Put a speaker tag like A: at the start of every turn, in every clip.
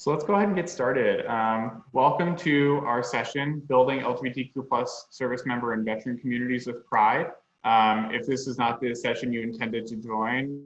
A: So let's go ahead and get started. Welcome to our session, Building LGBTQ plus Service Member and Veteran Communities with Pride. If this is not the session you intended to join,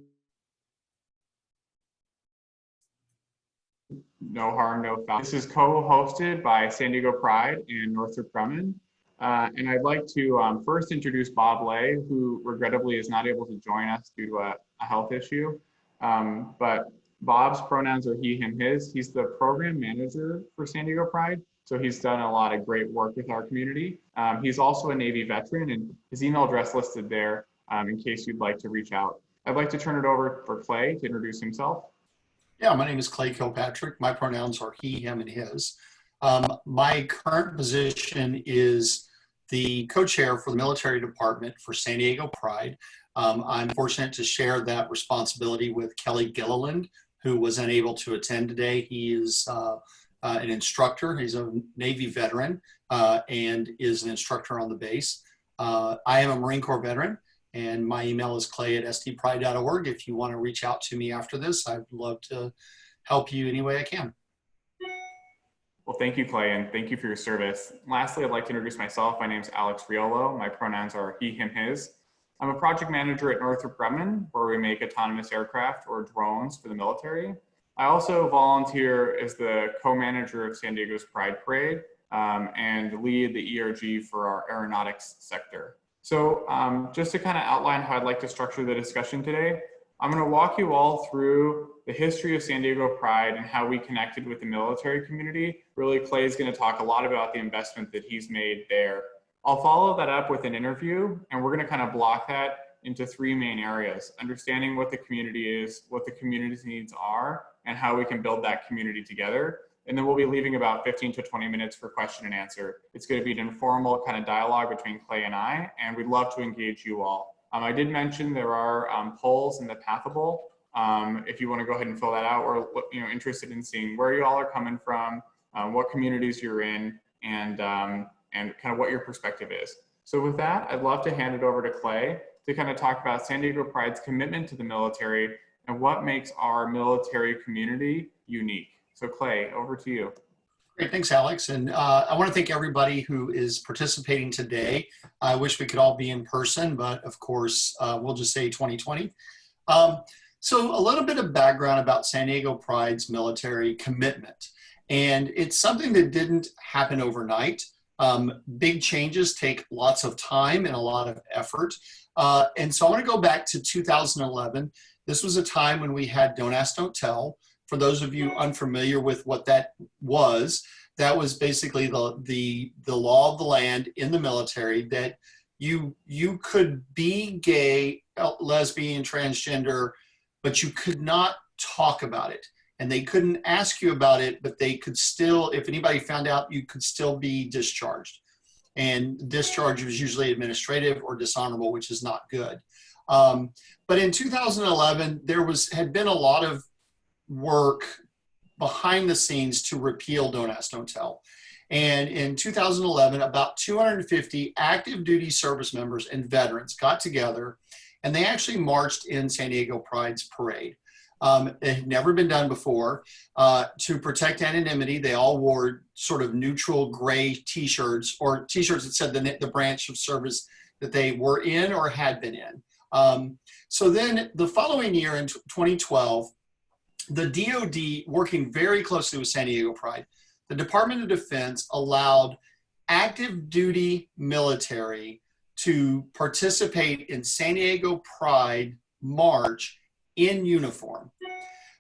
A: no harm, no foul. This is co-hosted by San Diego Pride and Northrop Grumman. And I'd like to first introduce Bob Lay, who regrettably is not able to join us due to a health issue. But Bob's pronouns are he, him, his. He's the program manager for San Diego Pride. So he's done a lot of great work with our community. He's also a Navy veteran, and his email address listed there in case you'd like to reach out. I'd like to turn it over for Clay to introduce himself.
B: Yeah, my name is Clay Kilpatrick. My pronouns are he, him, and his. My current position is the co-chair for the military department for San Diego Pride. I'm fortunate to share that responsibility with Kelly Gilliland, who was unable to attend today. He is an instructor. He's a Navy veteran and is an instructor on the base. I am a Marine Corps veteran, and my email is clay@stpride.org. If you want to reach out to me after this, I'd love to help you any way I can.
A: Well, thank you, Clay, and thank you for your service. Lastly, I'd like to introduce myself. My name is Alex Riolo. My pronouns are he, him, his. I'm a project manager at Northrop Grumman, where we make autonomous aircraft or drones for the military. I also volunteer as the co-manager of San Diego's Pride Parade and lead the ERG for our aeronautics sector. So just to kind of outline how I'd like to structure the discussion today, I'm going to walk you all through the history of San Diego Pride and how we connected with the military community. Really, Clay is going to talk a lot about the investment that he's made there. I'll follow that up with an interview, and we're going to kind of block that into three main areas: understanding what the community is, what the community's needs are, and how we can build that community together. And then we'll be leaving about 15 to 20 minutes for question and answer. It's going to be an informal kind of dialogue between Clay and I, and we'd love to engage you all. I did mention there are polls in the Pathable. If you want to go ahead and fill that out, or interested in seeing where you all are coming from, what communities you're in, and kind of what your perspective is. So with that, I'd love to hand it over to Clay to kind of talk about San Diego Pride's commitment to the military and what makes our military community unique. So Clay, over to you.
B: Great, thanks, Alex. And I want to thank everybody who is participating today. I wish we could all be in person, but of course, we'll just say 2020. So a little bit of background about San Diego Pride's military commitment. And it's something that didn't happen overnight. Big changes take lots of time and a lot of effort. And so I want to go back to 2011. This was a time when we had Don't Ask, Don't Tell. For those of you unfamiliar with what that was basically the law of the land in the military, that you could be gay, lesbian, transgender, but you could not talk about it. And they couldn't ask you about it, but they could still, if anybody found out, you could still be discharged. And discharge was usually administrative or dishonorable, which is not good. But in 2011, there had been a lot of work behind the scenes to repeal Don't Ask, Don't Tell. And in 2011, about 250 active duty service members and veterans got together, and they actually marched in San Diego Pride's parade. It had never been done before. To protect anonymity, they all wore sort of neutral gray t-shirts, or t-shirts that said the branch of service that they were in or had been in. So then the following year in 2012, the DoD, working very closely with San Diego Pride, the Department of Defense allowed active duty military to participate in San Diego Pride March in uniform.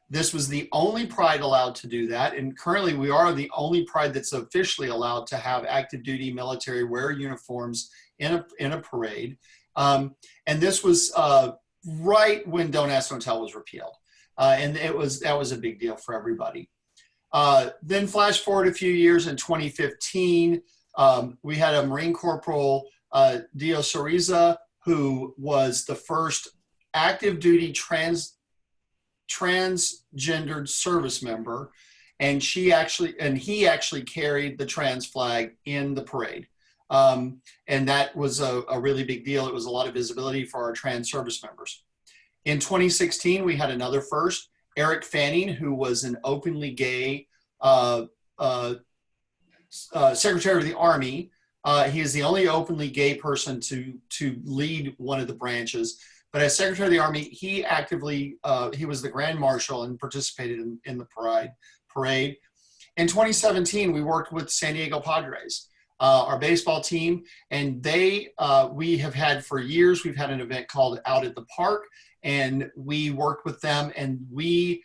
B: This was the only Pride allowed to do that, and currently we are the only Pride that's officially allowed to have active duty military wear uniforms in a parade. And this was right when Don't Ask, Don't Tell was repealed. And that was a big deal for everybody. Then flash forward a few years, in 2015, we had a Marine Corporal, Dio Soriza, who was the first active duty transgendered service member, and he actually carried the trans flag in the parade. And that was a really big deal. It was a lot of visibility for our trans service members. In 2016, we had another first, Eric Fanning, who was an openly gay uh, uh, Secretary of the Army. He is the only openly gay person to lead one of the branches. But as Secretary of the Army, he actively, he was the Grand Marshal and participated in the parade. In 2017, we worked with San Diego Padres, our baseball team, and we have had for years, we've had an event called Out at the Park, and we worked with them, and we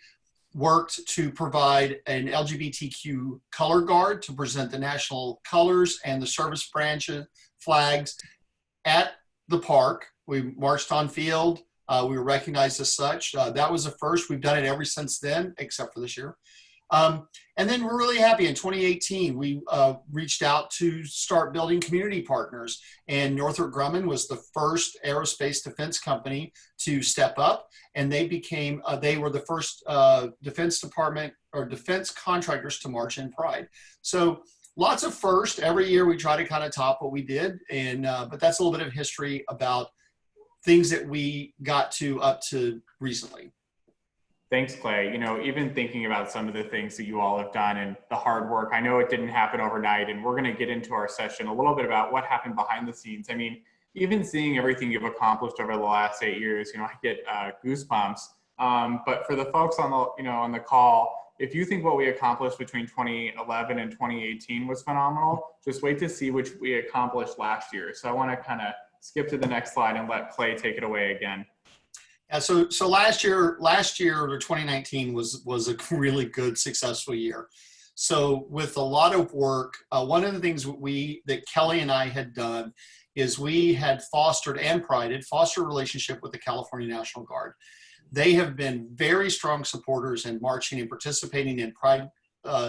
B: worked to provide an LGBTQ color guard to present the national colors and the service branches flags at the park. We marched on field. We were recognized as such. That was a first. We've done it ever since then, except for this year. And then we're really happy. In 2018, we reached out to start building community partners. And Northrop Grumman was the first aerospace defense company to step up. And they were the first Defense Department or defense contractors to march in Pride. So lots of firsts. Every year we try to kind of top what we did. But that's a little bit of history about things that we got to up to recently.
A: Thanks, Clay. You know, even thinking about some of the things that you all have done and the hard work, I know it didn't happen overnight, and we're going to get into our session a little bit about what happened behind the scenes. I mean, even seeing everything you've accomplished over the last 8 years, you know, I get goosebumps. But for the folks on the call, if you think what we accomplished between 2011 and 2018 was phenomenal, just wait to see which we accomplished last year. So I want to kind of skip to the next slide and let Clay take it away again.
B: Yeah, so last year or 2019 was a really good, successful year. So with a lot of work, one of the things that Kelly and I had done is we had fostered a relationship with the California National Guard. They have been very strong supporters in marching and participating in Pride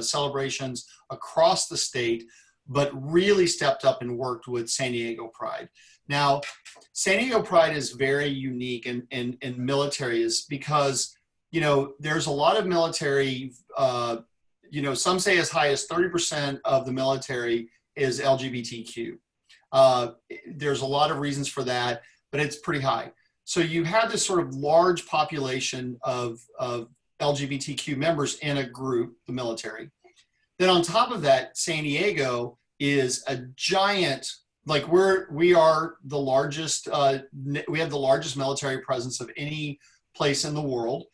B: celebrations across the state, but really stepped up and worked with San Diego Pride. Now, San Diego Pride is very unique in military is because, you know, there's a lot of military, you know, some say as high as 30% of the military is LGBTQ. There's a lot of reasons for that, but it's pretty high. So you have this sort of large population of LGBTQ members in a group, the military. Then on top of that, San Diego is a giant, like we are the largest, we have the largest military presence of any place in the world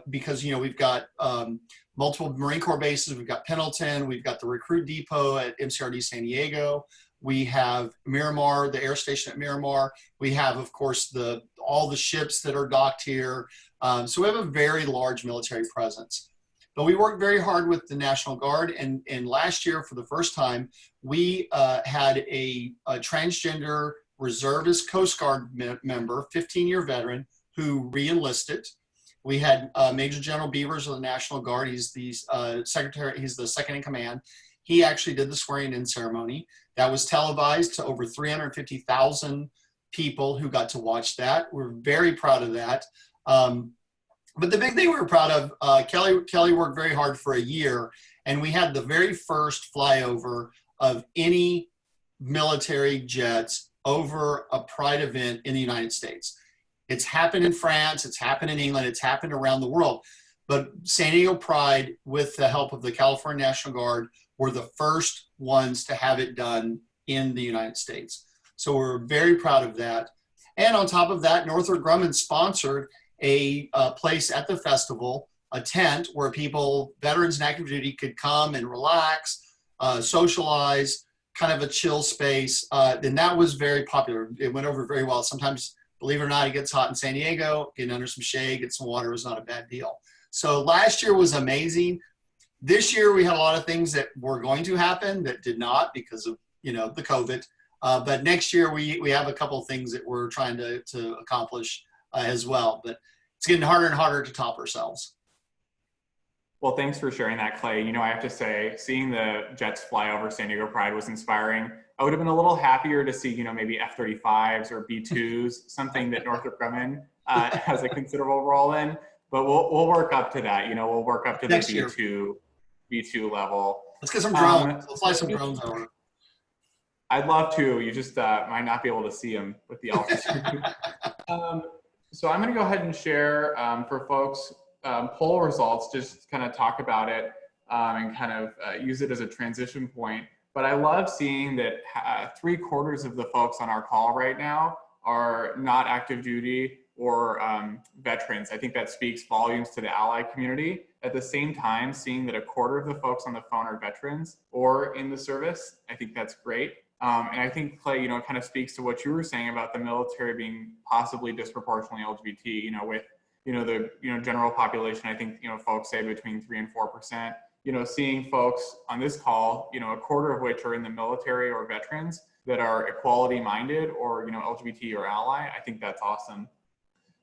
B: because, you know, we've got multiple Marine Corps bases, we've got Pendleton, we've got the recruit depot at MCRD San Diego, we have Miramar, the air station at Miramar, we have, of course, all the ships that are docked here. So we have a very large military presence. But we worked very hard with the National Guard, and last year, for the first time, we had a transgender reservist Coast Guard member, 15-year veteran, who re-enlisted. We had Major General Beavers of the National Guard. He's the secretary. He's the second in command. He actually did the swearing-in ceremony. That was televised to over 350,000 people who got to watch that. We're very proud of that. But the big thing we were proud of, Kelly worked very hard for a year, and we had the very first flyover of any military jets over a Pride event in the United States. It's happened in France, it's happened in England, it's happened around the world. But San Diego Pride, with the help of the California National Guard, were the first ones to have it done in the United States. So we're very proud of that. And on top of that, Northrop Grumman sponsored a place at the festival, a tent where people, veterans and active duty, could come and relax, socialize, kind of a chill space. And that was very popular. It went over very well. Sometimes, believe it or not, it gets hot in San Diego. Getting under some shade, get some water was not a bad deal. So last year was amazing. This year we had a lot of things that were going to happen that did not because of, you know, the COVID. But next year we have a couple of things that we're trying to accomplish as well, but it's getting harder and harder to top ourselves.
A: Well, thanks for sharing that, Clay. You know, I have to say, seeing the jets fly over San Diego Pride was inspiring. I would have been a little happier to see, you know, maybe F-35s or B-2s, something that Northrop Grumman has a considerable role in. But we'll work up to that. You know, we'll work up to the B2 level.
B: Let's get some drones. Let's fly some drones over.
A: I'd love to. You just might not be able to see them with the altitude. So I'm going to go ahead and share for folks poll results, just kind of talk about it. and kind of use it as a transition point. But I love seeing that 3/4 of the folks on our call right now are not active duty or veterans. I think that speaks volumes to the ally community. At the same time, seeing that 1/4 of the folks on the phone are veterans or in the service, I think that's great. And I think, Clay, you know, it kind of speaks to what you were saying about the military being possibly disproportionately LGBT, you know, with, you know, the, you know, general population. I think, you know, folks say between 3 and 4%, you know, seeing folks on this call, you know, 1/4 of which are in the military or veterans that are equality minded or, you know, LGBT or ally, I think that's awesome.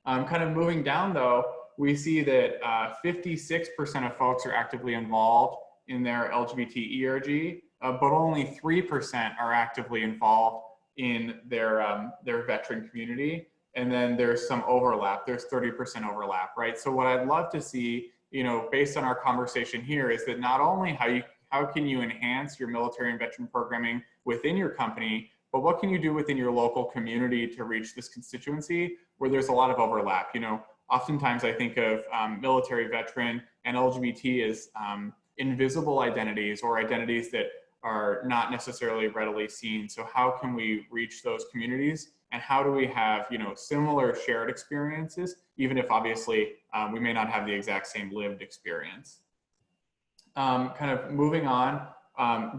A: Kind of moving down though, we see that 56% of folks are actively involved in their LGBT ERG, but only 3% are actively involved in their veteran community. And then there's some overlap, there's 30% overlap, right? So what I'd love to see, you know, based on our conversation here, is that not only how can you enhance your military and veteran programming within your company, but what can you do within your local community to reach this constituency where there's a lot of overlap? You know, oftentimes I think of military, veteran, and LGBT as invisible identities or identities that are not necessarily readily seen. So how can we reach those communities? And how do we have, you know, similar shared experiences, even if obviously we may not have the exact same lived experience? Kind of moving on,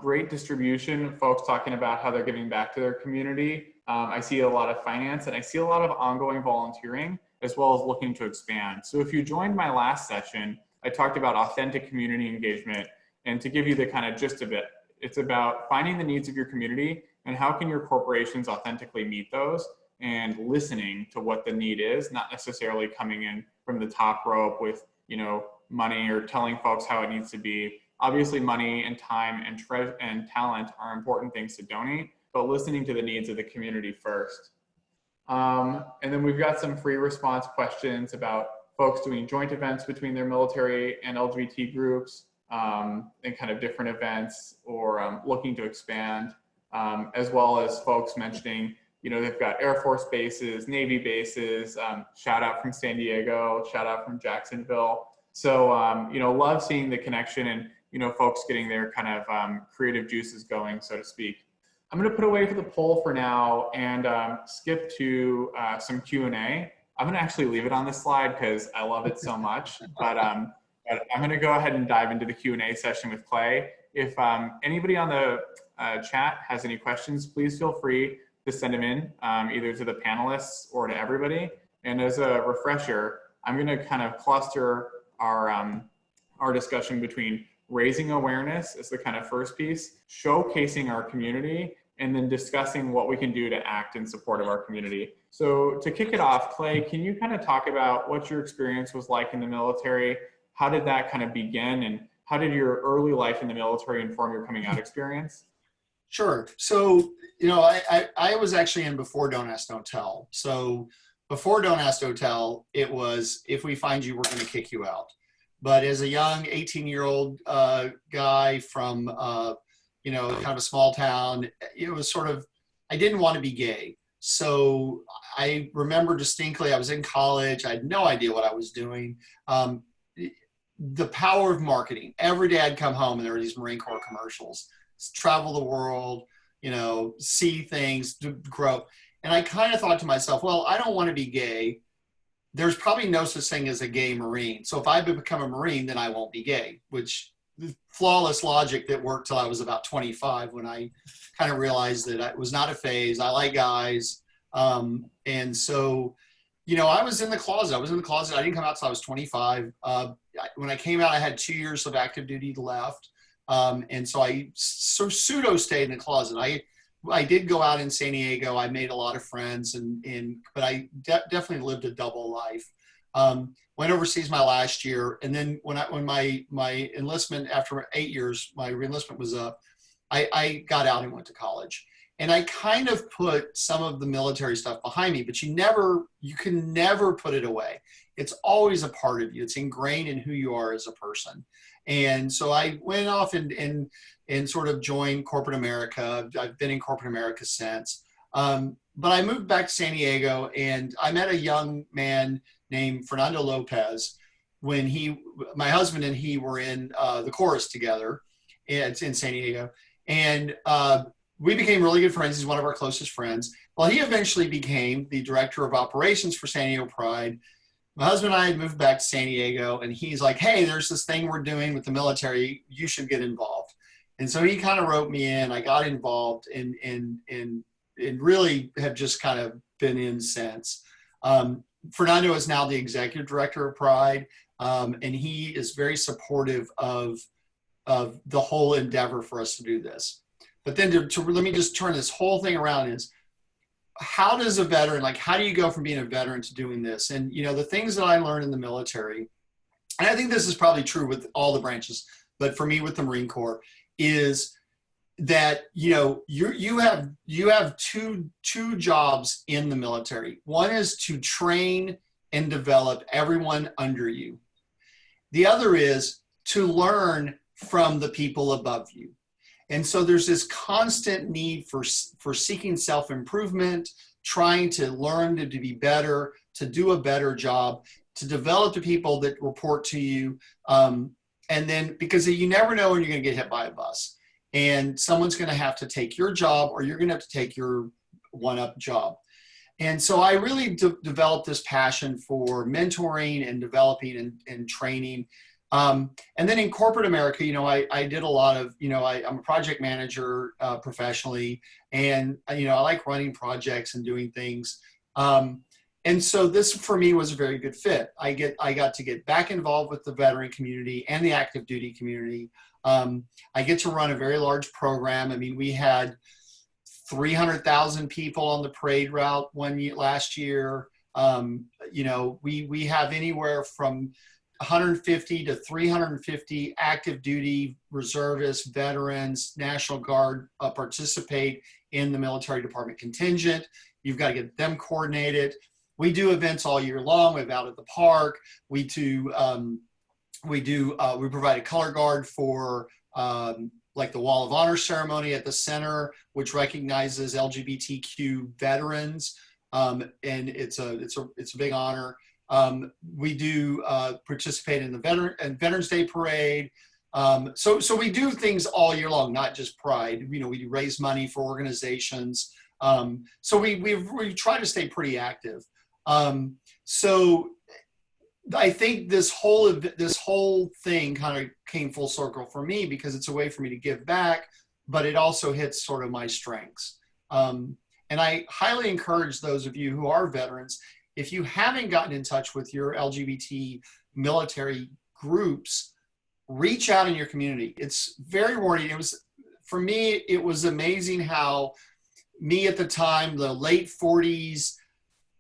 A: great distribution, folks talking about how they're giving back to their community. I see a lot of finance and I see a lot of ongoing volunteering as well as looking to expand. So if you joined my last session, I talked about authentic community engagement, and to give you the kind of gist of it, it's about finding the needs of your community and how can your corporations authentically meet those, and listening to what the need is, not necessarily coming in from the top rope with, you know, money or telling folks how it needs to be. Obviously money and time and talent are important things to donate, but listening to the needs of the community first. And then we've got some free response questions about folks doing joint events between their military and LGBT groups, and kind of different events, or looking to expand, as well as folks mentioning, you know, they've got Air Force bases, Navy bases, shout out from San Diego, shout out from Jacksonville. So, you know, love seeing the connection and, you know, folks getting their kind of creative juices going, so to speak. I'm going to put away for the poll for now and skip to some Q&A. I'm going to actually leave it on this slide because I love it so much, but I'm going to go ahead and dive into the Q&A session with Clay. If anybody on the chat has any questions, please feel free to send them in, either to the panelists or to everybody. And as a refresher, I'm going to kind of cluster our discussion between raising awareness as the kind of first piece, showcasing our community, and then discussing what we can do to act in support of our community. So to kick it off, Clay, can you kind of talk about what your experience was like in the military? How did that kind of begin, and how did your early life in the military inform your coming out experience?
B: Sure. So, you know, I was actually in before Don't Ask, Don't Tell. So before Don't Ask, Don't Tell, it was, if we find you, we're going to kick you out. But as a young 18-year-old guy from, you know, kind of a small town, it was sort of, I didn't want to be gay. So I remember distinctly, I was in college. I had no idea what I was doing. The power of marketing. Every day I'd come home and there were these Marine Corps commercials. Travel the world, you know, see things, grow. And I kind of thought to myself, well, I don't want to be gay. There's probably no such thing as a gay Marine. So if I become a Marine, then I won't be gay, which flawless logic that worked till I was about 25 when I kind of realized that it was not a phase. I like guys. And so, you know, I was in the closet. I didn't come out till I was 25. When I came out, I had 2 years of active duty left. And so I pseudo stayed in the closet. I did go out in San Diego. I made a lot of friends, but I definitely lived a double life. Went overseas my last year, and then when my enlistment, after 8 years, my reenlistment was up, I got out and went to college. And I kind of put some of the military stuff behind me, but you can never put it away. It's always a part of you. It's ingrained in who you are as a person. And so I went off and sort of joined corporate America. I've been in corporate America since. But I moved back to San Diego, and I met a young man named Fernando Lopez, when my husband and he were in the chorus together. It's in San Diego. And we became really good friends. He's one of our closest friends. Well, he eventually became the director of operations for San Diego Pride. My husband and I had moved back to San Diego, and he's like, hey, there's this thing we're doing with the military. You should get involved. And so he kind of wrote me in. I got involved and really have just kind of been in since. Fernando is now the executive director of Pride, and he is very supportive of the whole endeavor for us to do this. But then let me just turn this whole thing around is, how does a veteran, like, how do you go from being a veteran to doing this? And, you know, the things that I learned in the military, and I think this is probably true with all the branches, but for me with the Marine Corps, is that, you know, you have two jobs in the military. One is to train and develop everyone under you. The other is to learn from the people above you. And so there's this constant need for seeking self-improvement, trying to learn to be better, to do a better job, to develop the people that report to you. And then, because you never know when you're going to get hit by a bus. And someone's going to have to take your job, or you're going to have to take your one-up job. And so I really developed this passion for mentoring and developing and training. And then in corporate America, you know, I did a lot of, you know, I'm a project manager professionally, and, you know, I like running projects and doing things. And so this for me was a very good fit. I got to get back involved with the veteran community and the active duty community. I get to run a very large program. I mean, we had 300,000 people on the parade route last year. You know, we have anywhere from 150 to 350 active duty reservists, veterans, National Guard participate in the military department contingent. You've got to get them coordinated. We do events all year long. We're out at the park. We provide a color guard for like the Wall of Honor ceremony at the center, which recognizes LGBTQ veterans, and it's a big honor. We do participate in the Veterans Day Parade. So we do things all year long, not just Pride. You know, we do raise money for organizations. So we try to stay pretty active. So I think this whole thing kind of came full circle for me, because it's a way for me to give back, but it also hits sort of my strengths. And I highly encourage those of you who are veterans, if you haven't gotten in touch with your LGBT military groups, reach out in your community. It's very rewarding. For me, it was amazing how me at the time, the late 40s,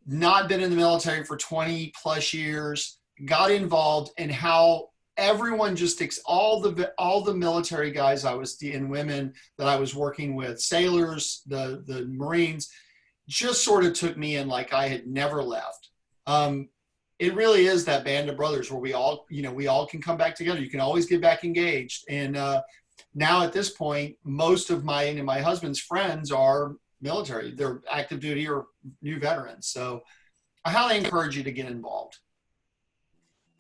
B: not been in the military for 20 plus years, got involved, and how everyone just all the military guys and women that I was working with, sailors, the Marines, just sort of took me in like I had never left. It really is that band of brothers where we all can come back together. You can always get back engaged. And now at this point, most of mine and my husband's friends are military. They're active duty or new veterans. So I highly encourage you to get involved.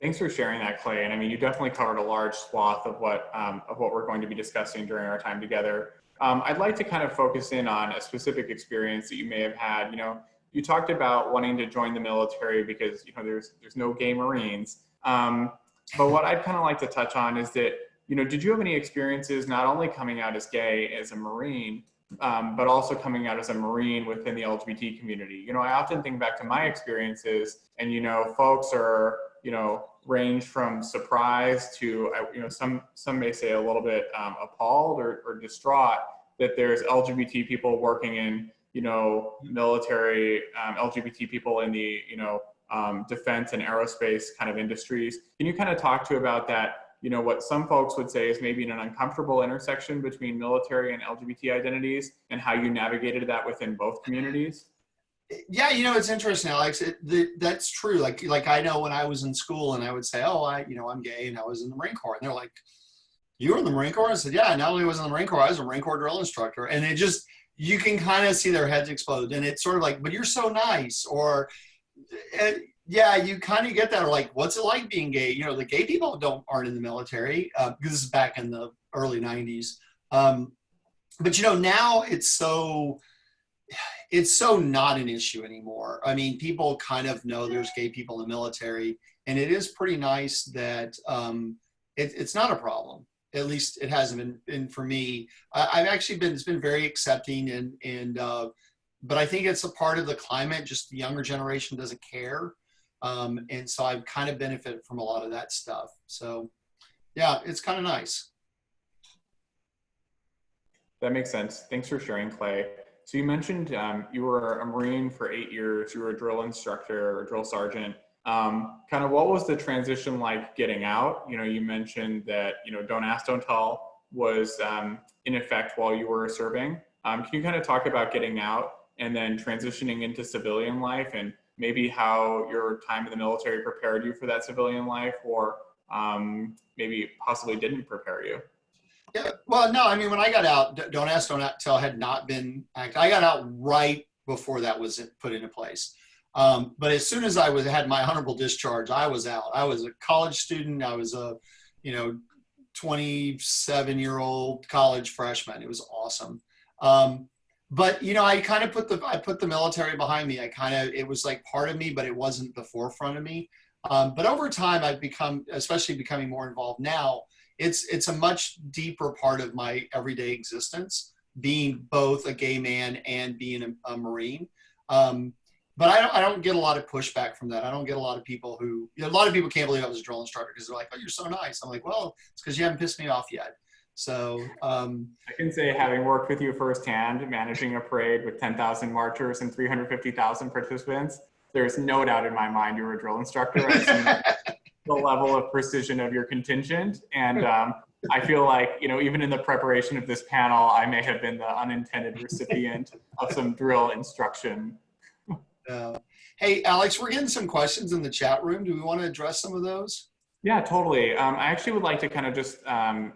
A: Thanks for sharing that, Clay. And I mean, you definitely covered a large swath of what we're going to be discussing during our time together. I'd like to kind of focus in on a specific experience that you may have had. You know, you talked about wanting to join the military because, you know, there's no gay Marines. But what I'd kind of like to touch on is that, you know, did you have any experiences not only coming out as gay as a Marine, but also coming out as a Marine within the LGBT community? You know, I often think back to my experiences, and, you know, folks are, you know, range from surprised to, you know, some may say a little bit appalled or distraught that there's LGBT people working in, you know, military, LGBT people in the, you know, defense and aerospace kind of industries. Can you kind of talk to about that? You know, what some folks would say is maybe an uncomfortable intersection between military and LGBT identities, and how you navigated that within both communities?
B: Yeah, you know, it's interesting, Alex. That's true. Like I know when I was in school and I would say, oh, I'm gay, and I was in the Marine Corps. And they're like, you were in the Marine Corps? I said, yeah, not only was I in the Marine Corps, I was a Marine Corps drill instructor. And it just, you can kind of see their heads explode. And it's sort of like, but you're so nice. Or Yeah, you kind of get that, or like, what's it like being gay? You know, the gay people aren't in the military, because this is back in the early 90s. Um, but you know, now it's so not an issue anymore. I mean, people kind of know there's gay people in the military, and it is pretty nice that it's not a problem. At least it hasn't been for me. I've actually been, it's been very accepting, and but I think it's a part of the climate. Just the younger generation doesn't care, and so I've kind of benefited from a lot of that stuff. So yeah, it's kind of nice.
A: That makes sense. Thanks for sharing, Clay. So you mentioned you were a Marine for 8 years. You were a drill instructor or drill sergeant. Kind of what was the transition like getting out? You know, you mentioned that, you know, Don't Ask, Don't Tell was in effect while you were serving. Can you kind of talk about getting out and then transitioning into civilian life, and maybe how your time in the military prepared you for that civilian life, or maybe possibly didn't prepare you?
B: Yeah, well, no, I mean, when I got out, Don't Ask, Don't Tell had not been, I got out right before that was put into place. But as soon as had my honorable discharge, I was out. I was a college student. I was a, you know, 27-year-old college freshman. It was awesome. But you know, I put the military behind me. It was like part of me, but it wasn't the forefront of me. But over time, I've become, especially becoming more involved now, it's a much deeper part of my everyday existence, being both a gay man and being a Marine. Um, but I don't get a lot of pushback from that. I don't get a lot of people who, you know, a lot of people can't believe I was a drill instructor because they're like, "Oh, you're so nice." I'm like, "Well, it's because you haven't pissed me off yet." So
A: I can say, having worked with you firsthand, managing a parade with 10,000 marchers and 350,000 participants, there's no doubt in my mind you were a drill instructor. I've seen the level of precision of your contingent. And I feel like, you know, even in the preparation of this panel, I may have been the unintended recipient of some drill instruction.
B: Hey, Alex, we're getting some questions in the chat room. Do we want to address some of those?
A: Yeah, totally. I actually would like to kind of just,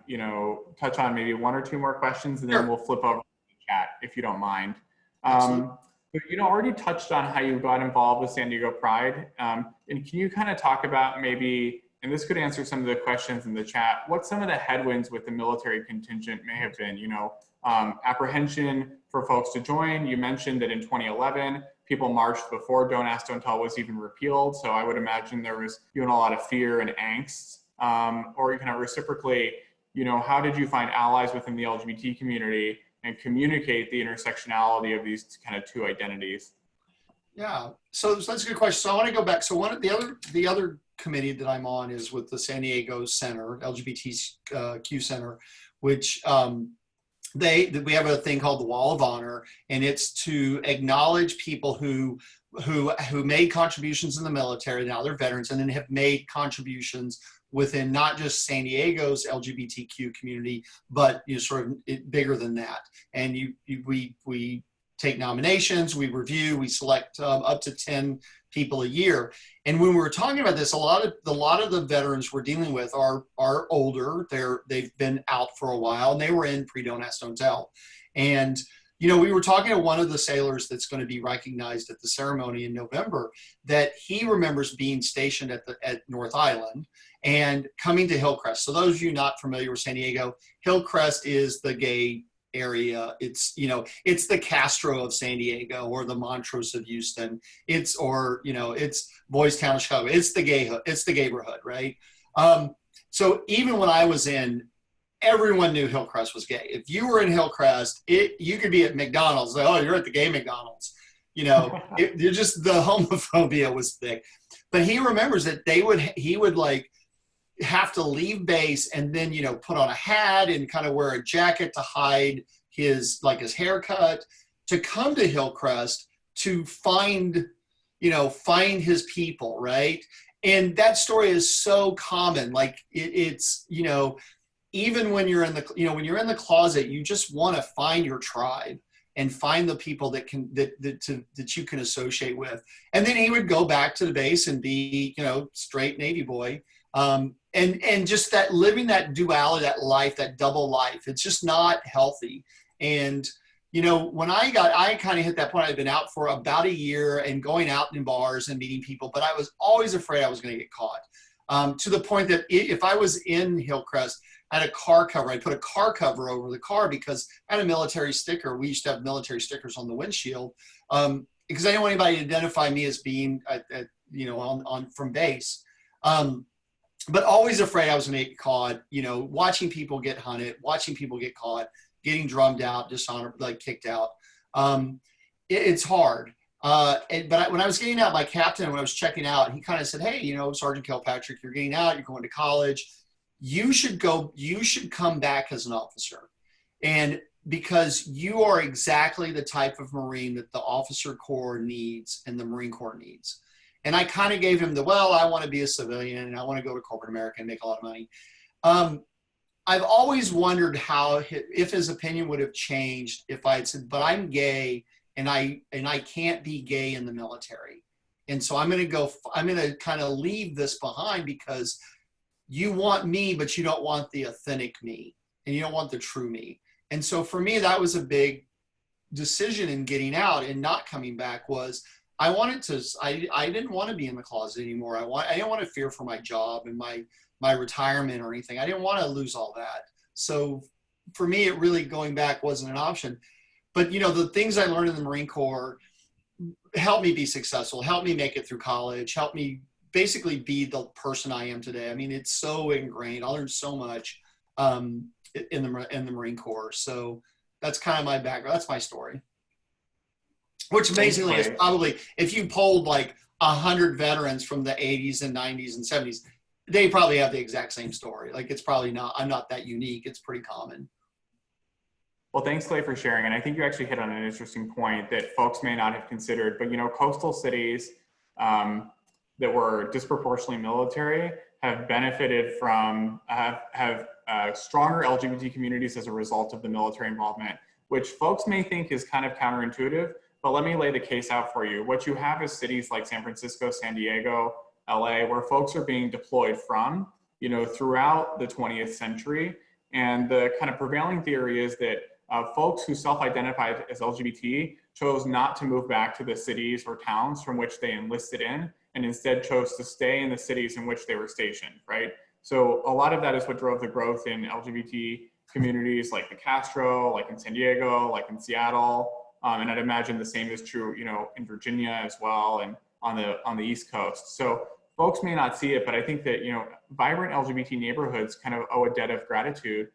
A: you know, touch on maybe one or two more questions, and then
B: Sure.
A: we'll flip over to the chat if you don't mind.
B: Absolutely.
A: But, you know, already touched on how you got involved with San Diego Pride. And can you kind of talk about maybe, and this could answer some of the questions in the chat, what some of the headwinds with the military contingent may have been? You know, apprehension for folks to join. You mentioned that in 2011, people marched before Don't Ask, Don't Tell was even repealed. So I would imagine there was even a lot of fear and angst. Or kind of reciprocally, you know, how did you find allies within the LGBT community and communicate the intersectionality of these kind of two identities?
B: Yeah, so that's a good question. So I want to go back. So one of the other committee that I'm on is with the San Diego Center, LGBTQ Center, which we have a thing called the Wall of Honor, and it's to acknowledge people who made contributions in the military. Now they're veterans, and then have made contributions within not just San Diego's LGBTQ community, but, you know, sort of bigger than that. And we take nominations, we review, we select up to 10 people a year. And when we were talking about this, a lot of the veterans we're dealing with are older. They've been out for a while, and they were in pre-Don't Ask, Don't Tell. And you know, we were talking to one of the sailors that's going to be recognized at the ceremony in November, that he remembers being stationed at North Island and coming to Hillcrest. So those of you not familiar with San Diego, Hillcrest is the gay area. It's, you know, it's the Castro of San Diego, or the Montrose of Houston. It's Boys Town of Chicago. It's the gayborhood, right? So even when I was in, everyone knew Hillcrest was gay. If you were in Hillcrest, you could be at McDonald's. Like, oh, you're at the gay McDonald's. You know, you're just, the homophobia was thick. But he remembers that he would like have to leave base and then, you know, put on a hat and kind of wear a jacket to hide his haircut, to come to Hillcrest to find his people, right? And that story is so common. Like it's, you know, even when you're in the closet, you just want to find your tribe and find the people that you can associate with. And then he would go back to the base and be, you know, straight Navy boy. And just that, living that duality, that life, that double life, it's just not healthy. And, you know, when I kind of hit that point, I'd been out for about a year and going out in bars and meeting people, but I was always afraid I was going to get caught. To the point that if I was in Hillcrest, I had a car cover. I put a car cover over the car because I had a military sticker. We used to have military stickers on the windshield because I didn't want anybody to identify me as being, you know, on from base. But always afraid I was going to get caught, you know, watching people get hunted, watching people get caught, getting drummed out, dishonored, like kicked out. It's hard. But when I was getting out, my captain, when I was checking out, he kind of said, hey, you know, Sergeant Kilpatrick, you're getting out, you're going to college. You should come back as an officer. And because you are exactly the type of Marine that the officer corps needs and the Marine Corps needs. And I kind of gave him well, I want to be a civilian and I want to go to corporate America and make a lot of money. I've always wondered if his opinion would have changed if I had said, but I'm gay and I can't be gay in the military. And so I'm going to kind of leave this behind because you want me, but you don't want the authentic me and you don't want the true me. And so for me, that was a big decision in getting out and not coming back. Was I didn't want to be in the closet anymore. I didn't want to fear for my job and my retirement or anything. I didn't want to lose all that. So for me, it really going back wasn't an option. But, you know, the things I learned in the Marine Corps helped me be successful, helped me make it through college, helped me basically be the person I am today. I mean, it's so ingrained. I learned so much in the Marine Corps. So that's kind of my background. That's my story. Which amazingly is probably, if you polled like 100 veterans from the 80s and 90s and 70s, they probably have the exact same story. Like it's probably not, I'm not that unique. It's pretty common.
A: Well, thanks, Clay, for sharing. And I think you actually hit on an interesting point that folks may not have considered, but, you know, coastal cities that were disproportionately military have benefited from, have stronger LGBT communities as a result of the military involvement, which folks may think is kind of counterintuitive, but let me lay the case out for you. What you have is cities like San Francisco, San Diego, LA, where folks are being deployed from, you know, throughout the 20th century. And the kind of prevailing theory is that folks who self-identified as LGBT chose not to move back to the cities or towns from which they enlisted in, and instead chose to stay in the cities in which they were stationed, right? So a lot of that is what drove the growth in LGBT communities like the Castro, like in San Diego, like in Seattle. And I'd imagine the same is true, you know, in Virginia as well, and on the East Coast. So folks may not see it, but I think that, you know, vibrant LGBT neighborhoods kind of owe a debt of gratitude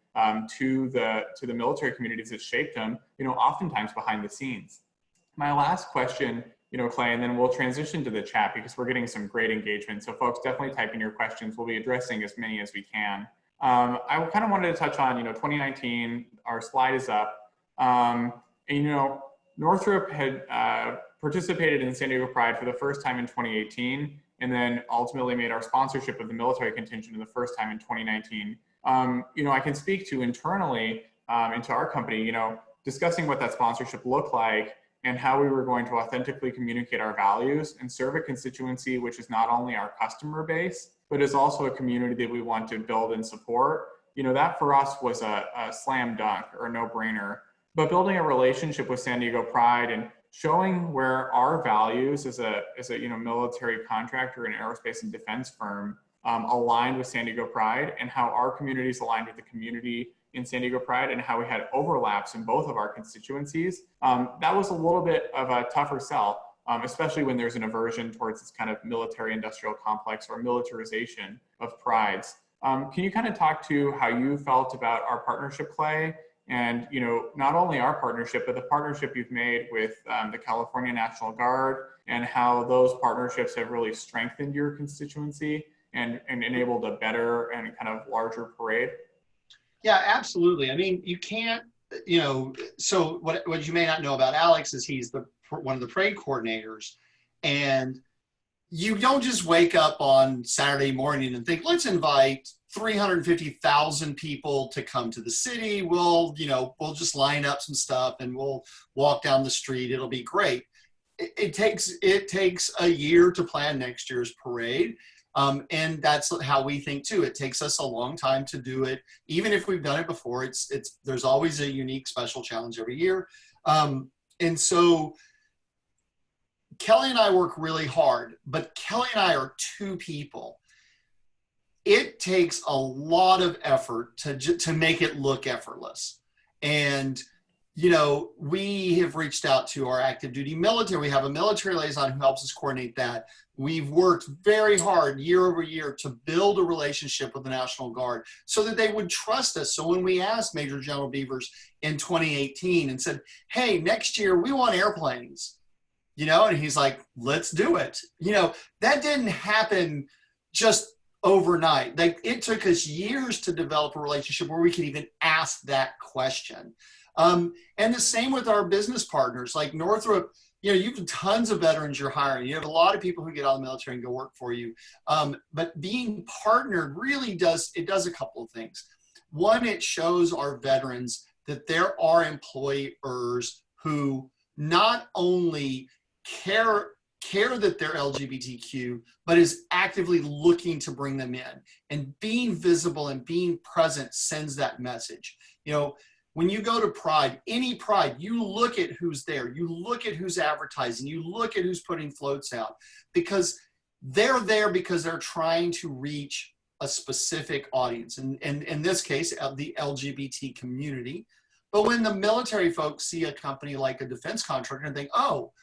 A: to the military communities that shaped them, you know, oftentimes behind the scenes. My last question, you know, Clay, and then we'll transition to the chat because we're getting some great engagement. So folks, definitely type in your questions. We'll be addressing as many as we can. I kind of wanted to touch on, you know, 2019, our slide is up. And, you know, Northrop had participated in San Diego Pride for the first time in 2018, and then ultimately made our sponsorship of the military contingent the first time in 2019. You know, I can speak to internally into our company, you know, discussing what that sponsorship looked like and how we were going to authentically communicate our values and serve a constituency which is not only our customer base, but is also a community that we want to build and support. You know, that for us was a slam dunk or a no-brainer. But building a relationship with San Diego Pride and showing where our values as a you know, military contractor and aerospace and defense firm aligned with San Diego Pride, and how our communities aligned with the community in San Diego Pride, and how we had overlaps in both of our constituencies. That was a little bit of a tougher sell, especially when there's an aversion towards this kind of military industrial complex or militarization of prides. Can you kind of talk to how you felt about our partnership, Clay? And, you know, not only our partnership, but the partnership you've made with the California National Guard, and how those partnerships have really strengthened your constituency and enabled a better and kind of larger parade?
B: Yeah, absolutely. I mean, you can't, you know, so what you may not know about Alex is he's one of the parade coordinators, and you don't just wake up on Saturday morning and think, let's invite 350,000 people to come to the city. We'll just line up some stuff and we'll walk down the street. It'll be great. It takes a year to plan next year's parade. And that's how we think too. It takes us a long time to do it. Even if we've done it before, there's always a unique special challenge every year. And so Kelly and I work really hard, but Kelly and I are two people. It takes a lot of effort to make it look effortless. And, you know, we have reached out to our active duty military. We have a military liaison who helps us coordinate that. We've worked very hard year over year to build a relationship with the National Guard so that they would trust us. So when we asked Major General Beavers in 2018 and said, hey, next year we want airplanes, you know, and he's like, let's do it. You know, that didn't happen just overnight. Like, it took us years to develop a relationship where we could even ask that question. And the same with our business partners, like Northrop. You know, you've tons of veterans you're hiring. You have a lot of people who get out of the military and go work for you. But being partnered really does a couple of things. One, it shows our veterans that there are employers who not only care that they're LGBTQ, but is actively looking to bring them in. And being visible and being present sends that message. You know, when you go to Pride, any Pride, you look at who's there, you look at who's advertising, you look at who's putting floats out, because they're there because they're trying to reach a specific audience. And in this case, the LGBT community. But when the military folks see a company like a defense contractor and think, oh,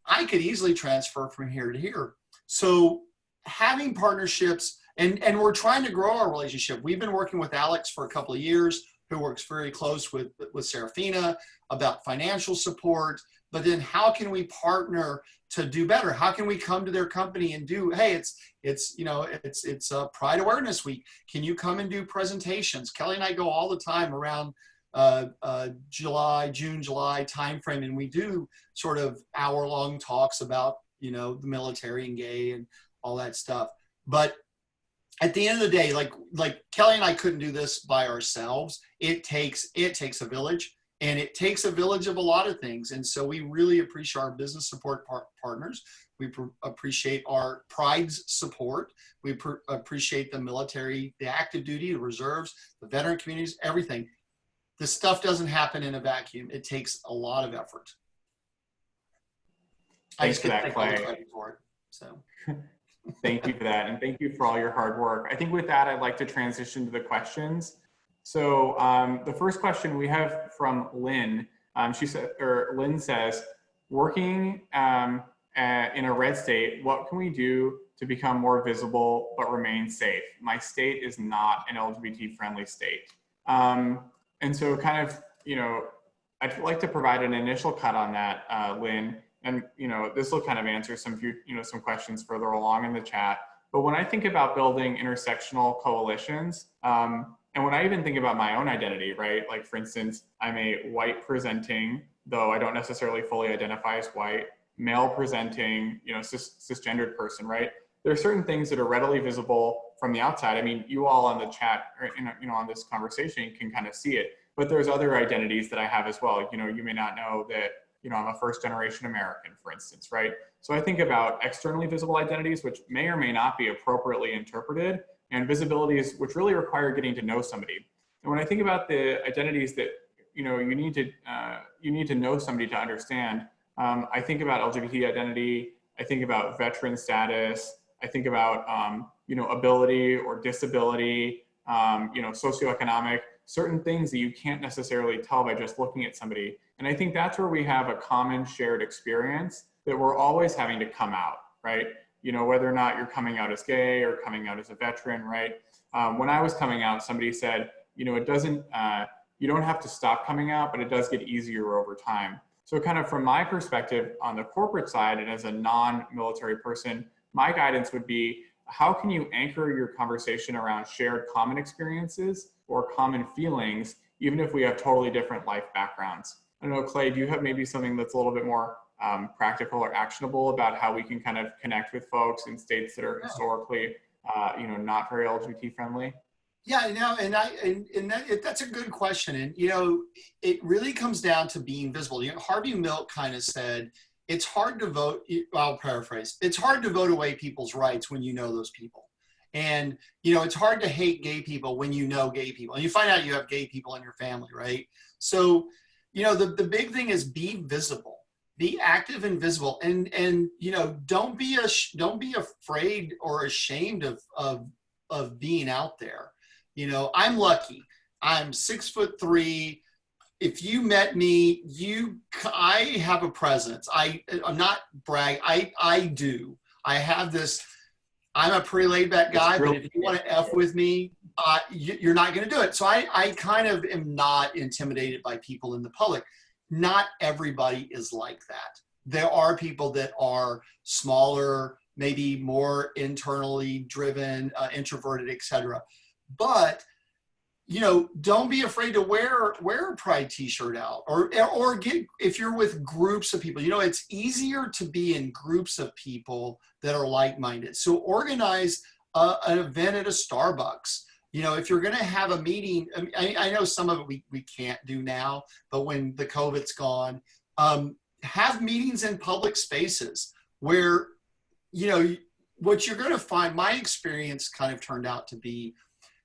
B: I could easily transfer from here to here. So having partnerships, and we're trying to grow our relationship. We've been working with Alex for a couple of years, who works very close with Serafina about financial support. But then how can we partner to do better? How can we come to their company and do, hey, it's Pride Awareness Week. Can you come and do presentations? Kelly and I go all the time around June, July timeframe, and we do sort of hour-long talks about, you know, the military and gay and all that stuff. But at the end of the day, like Kelly and I couldn't do this by ourselves. It takes a village, and it takes a village of a lot of things. And so we really appreciate our business support partners. We appreciate our Pride's support. We appreciate the military, the active duty, the reserves, the veteran communities, everything. This stuff doesn't happen in a vacuum. It takes a lot of effort.
A: Thanks for that, Clay.
B: For it, so.
A: Thank you for that, and thank you for all your hard work. I think with that, I'd like to transition to the questions. So the first question we have from Lynn. Lynn says, working in a red state, what can we do to become more visible but remain safe? My state is not an LGBT-friendly state. And so kind of, you know, I'd like to provide an initial cut on that, Lynn. And, you know, this will kind of answer some questions further along in the chat. But when I think about building intersectional coalitions, and when I even think about my own identity, right? Like, for instance, I'm a white presenting, though I don't necessarily fully identify as white, male presenting, you know, cisgendered person, right? There are certain things that are readily visible from the outside. I mean, you all on the chat, or, you know, on this conversation can kind of see it, but there's other identities that I have as well. You know, you may not know that, you know, I'm a first generation American, for instance, right? So I think about externally visible identities, which may or may not be appropriately interpreted, and visibilities which really require getting to know somebody. And when I think about the identities that, you know, you need to know somebody to understand, I think about LGBT identity, I think about veteran status, I think about, you know, ability or disability, you know, socioeconomic, certain things that you can't necessarily tell by just looking at somebody. And I think that's where we have a common shared experience that we're always having to come out, right? You know, whether or not you're coming out as gay or coming out as a veteran, right? When I was coming out, somebody said, you know, it doesn't, you don't have to stop coming out, but it does get easier over time. So kind of from my perspective on the corporate side and as a non-military person, my guidance would be, how can you anchor your conversation around shared common experiences or common feelings, even if we have totally different life backgrounds? I don't know, Clay, do you have maybe something that's a little bit more practical or actionable about how we can kind of connect with folks in states that are historically, you know, not very LGBT friendly?
B: Yeah, you know, that's a good question. And, you know, it really comes down to being visible. You know, Harvey Milk kind of said, it's hard to vote, I'll paraphrase, it's hard to vote away people's rights when you know those people. And, you know, it's hard to hate gay people when you know gay people and you find out you have gay people in your family, right? So, you know, the big thing is be visible, be active and visible, and you know, don't be afraid or ashamed of being out there. You know, I'm lucky. I'm 6'3". If you met me, I have a presence. I'm not brag. I do. I have this. I'm a pretty laid back guy, but if you want to F with me, you're not going to do it. So I kind of am not intimidated by people in the public. Not everybody is like that. There are people that are smaller, maybe more internally driven, introverted, etc. But you know, don't be afraid to wear a pride t-shirt out or get, if you're with groups of people, you know, it's easier to be in groups of people that are like-minded. So organize an event at a Starbucks. You know, if you're going to have a meeting, I know some of it we can't do now, but when the COVID's gone, have meetings in public spaces where, you know, what you're going to find, my experience kind of turned out to be,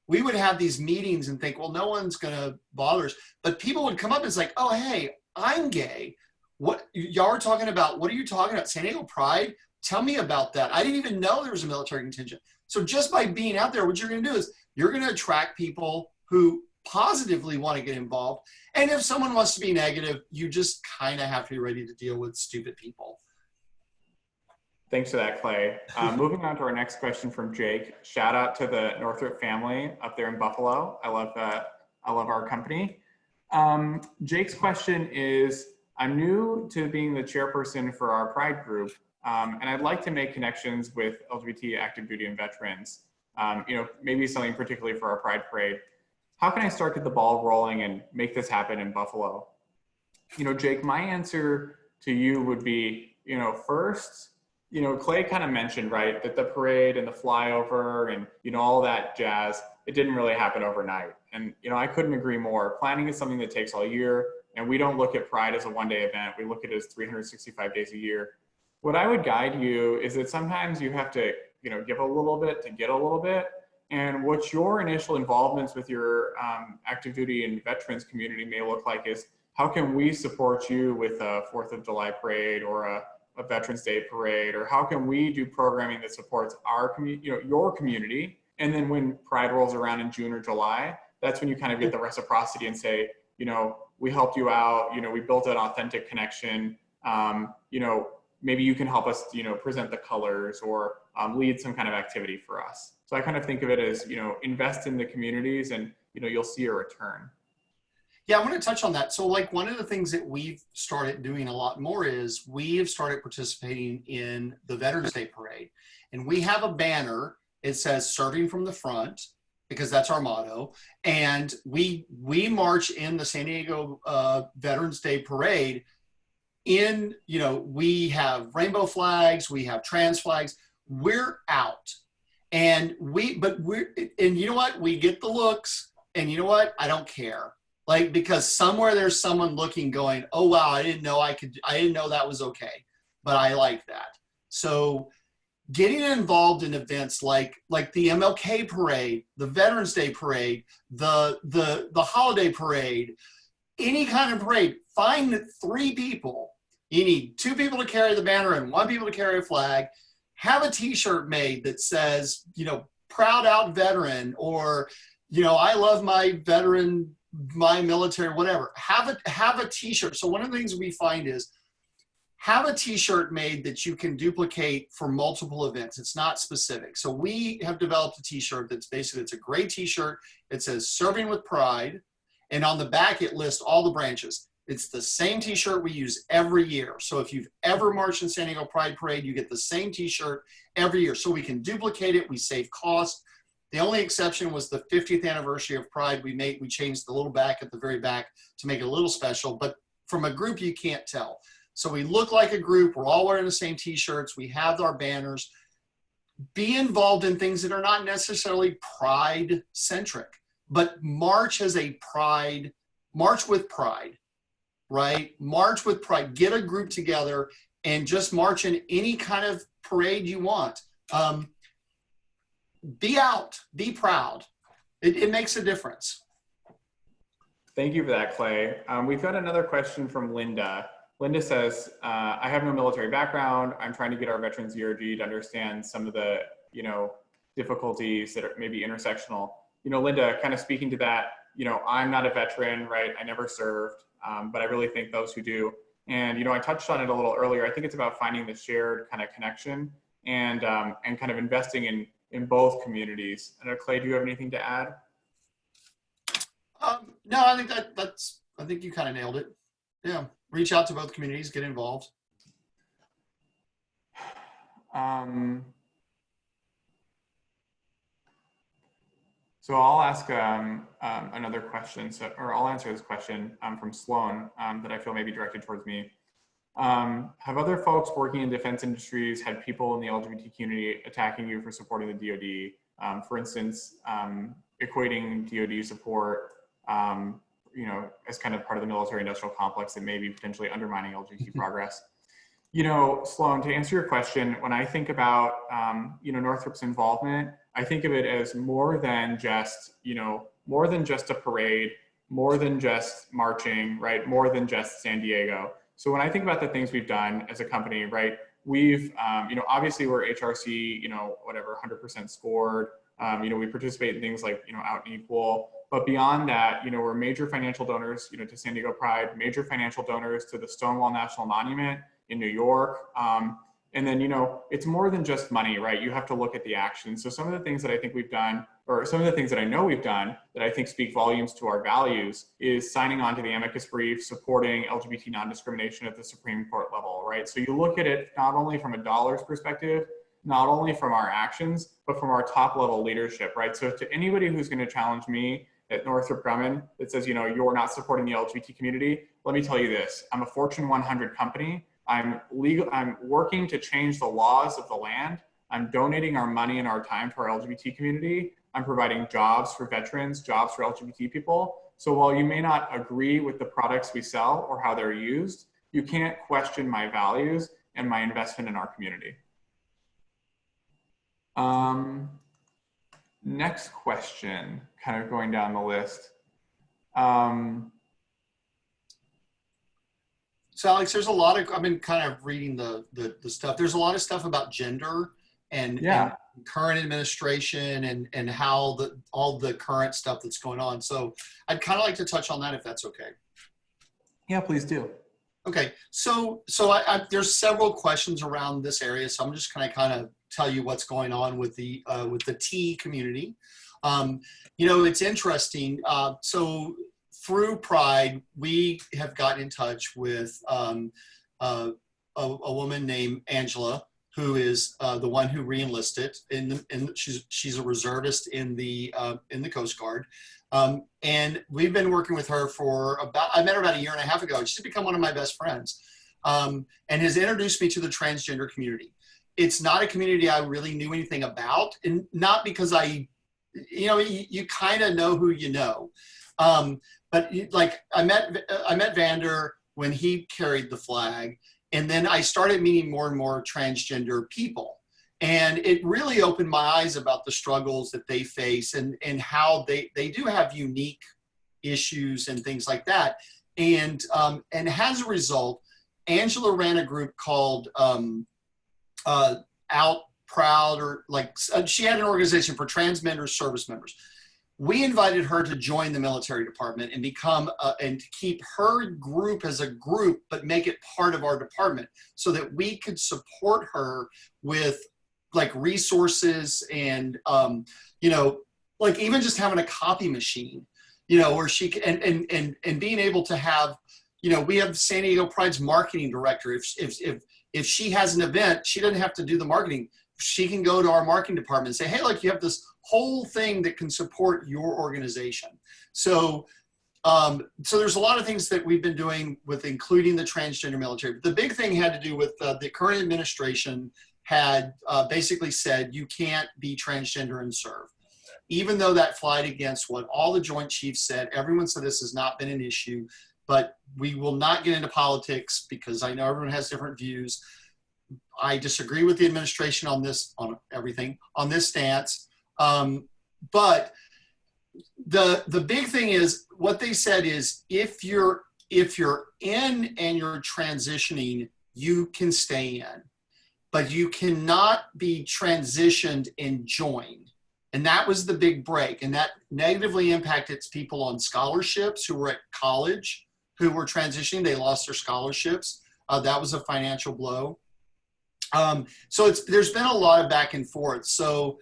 B: we would have these meetings and think, well, no one's going to bother us. But people would come up and it's like, oh, hey, I'm gay. What y'all are talking about? What are you talking about? San Diego Pride? Tell me about that. I didn't even know there was a military contingent. So just by being out there, what you're going to do is you're going to attract people who positively want to get involved. And if someone wants to be negative, you just kind of have to be ready to deal with stupid people.
A: Thanks for that, Clay. Moving on to our next question from Jake. Shout out to the Northrop family up there in Buffalo. I love our company. Jake's question is, I'm new to being the chairperson for our Pride group, and I'd like to make connections with LGBT active duty and veterans. You know, maybe something particularly for our Pride parade. How can I start to get the ball rolling and make this happen in Buffalo? You know, Jake, my answer to you would be, you know, first, you know, Clay kind of mentioned, right, that the parade and the flyover and, you know, all that jazz, it didn't really happen overnight. And, you know, I couldn't agree more. Planning is something that takes all year, and we don't look at Pride as a one-day event. We look at it as 365 days a year. What I would guide you is that sometimes you have to, you know, give a little bit to get a little bit. And what your initial involvements with your active duty and veterans community may look like is, how can we support you with a 4th of July parade or a Veterans Day parade, or how can we do programming that supports our community, you know, your community? And then when Pride rolls around in June or July, that's when you kind of get the reciprocity and say, you know, we helped you out, you know, we built an authentic connection, you know, maybe you can help us, you know, present the colors or lead some kind of activity for us. So I kind of think of it as, you know, invest in the communities and, you know, you'll see a return.
B: Yeah, I want to touch on that. So like one of the things that we've started doing a lot more is we have started participating in the Veterans Day Parade. And we have a banner. It says serving from the front, because that's our motto. And we march in the San Diego Veterans Day Parade in, you know, we have rainbow flags, we have trans flags, we're out. And and you know what? We get the looks, and you know what? I don't care. Like, because somewhere there's someone looking going, oh, wow, I didn't know that was okay, but I like that. So getting involved in events like the MLK parade, the Veterans Day parade, the holiday parade, any kind of parade, find 3 people. You need 2 people to carry the banner and 1 people to carry a flag. Have a t-shirt made that says, you know, proud out veteran, or, you know, I love my veteran, my military, whatever. Have a t-shirt. So one of the things we find is have a t-shirt made that you can duplicate for multiple events. It's not specific. So we have developed a t-shirt that's basically, it's a gray t-shirt. It says serving with pride. And on the back, it lists all the branches. It's the same t-shirt we use every year. So if you've ever marched in San Diego Pride Parade, you get the same t-shirt every year. So we can duplicate it. We save cost. The only exception was the 50th anniversary of Pride. We changed the little back at the very back to make it a little special, but from a group, you can't tell. So we look like a group. We're all wearing the same t-shirts. We have our banners. Be involved in things that are not necessarily Pride centric, but march with pride, right? March with pride. Get a group together and just march in any kind of parade you want. be out, be proud. It makes a difference.
A: Thank you for that, Clay. We've got another question from Linda. Linda says, I have no military background. I'm trying to get our veterans ERG to understand some of the, difficulties that are maybe intersectional. Linda, kind of speaking to that, I'm not a veteran, right? I never served, but I really think those who do. And, I touched on it a little earlier. I think it's about finding the shared kind of connection and kind of investing in both communities. I know, Clay, do you have anything to add?
B: No, I think I think you kind of nailed it. Yeah. Reach out to both communities, get involved.
A: So I'll ask another question, or I'll answer this question from Sloan that I feel may be directed towards me. Have other folks working in defense industries had people in the LGBT community attacking you for supporting the DoD? For instance, equating DoD support, as kind of part of the military-industrial complex that may be potentially undermining LGBT progress. Sloan, to answer your question, when I think about, Northrop's involvement, I think of it as more than just a parade, more than just marching, right? More than just San Diego. So when I think about the things we've done as a company, right, we've, obviously we're HRC, whatever, 100% scored. We participate in things like, Out and Equal. But beyond that, we're major financial donors, to San Diego Pride, major financial donors to the Stonewall National Monument in New York. And then, it's more than just money, right? You have to look at the action. So some of the things that I think we've done, or some of the things that I know we've done that I think speak volumes to our values, is signing on to the amicus brief, supporting LGBT non-discrimination at the Supreme Court level, right? So you look at it not only from a dollars perspective, not only from our actions, but from our top level leadership, right? So to anybody who's going to challenge me at Northrop Grumman that says, you're not supporting the LGBT community, let me tell you this, I'm a Fortune 100 company. I'm working to change the laws of the land. I'm donating our money and our time to our LGBT community. I'm providing jobs for veterans, jobs for LGBT people. So while you may not agree with the products we sell or how they're used, you can't question my values and my investment in our community. Next question, kind of going down the list.
B: So Alex, there's a lot of, I've been kind of reading the stuff. There's a lot of stuff about gender and current administration and how all the current stuff that's going on. So I'd kind of like to touch on that if that's okay.
A: Yeah, please do.
B: Okay, so there's several questions around this area. So I'm just going to kind of tell you what's going on with the T community. It's interesting. So through Pride, we have gotten in touch with a woman named Angela, who is the one who re-enlisted, and she's a reservist in the Coast Guard. And we've been working with her for I met her about 1.5 years ago. She's become one of my best friends, and has introduced me to the transgender community. It's not a community I really knew anything about, and not because you kind of know who you know. But like I met Vander when he carried the flag, and then I started meeting more and more transgender people. And it really opened my eyes about the struggles that they face and how they do have unique issues and things like that. And as a result, Angela ran a group called Out Proud, or she had an organization for transgender service members. We invited her to join the military department and become and to keep her group as a group, but make it part of our department so that we could support her with resources and even just having a copy machine, where she can and being able to have, we have San Diego Pride's marketing director. If she has an event, she doesn't have to do the marketing. She can go to our marketing department and say, hey, look, you have this whole thing that can support your organization. So there's a lot of things that we've been doing with including the transgender military. The big thing had to do with the current administration had basically said you can't be transgender and serve. Even though that flied against what all the Joint Chiefs said, everyone said this has not been an issue, but we will not get into politics because I know everyone has different views. I disagree with the administration on this, on everything, on this stance. But the big thing is what they said is if you're in and you're transitioning, you can stay in, but you cannot be transitioned and joined. And that was the big break. And that negatively impacted people on scholarships who were at college, who were transitioning. They lost their scholarships. That was a financial blow. So there's been a lot of back and forth. So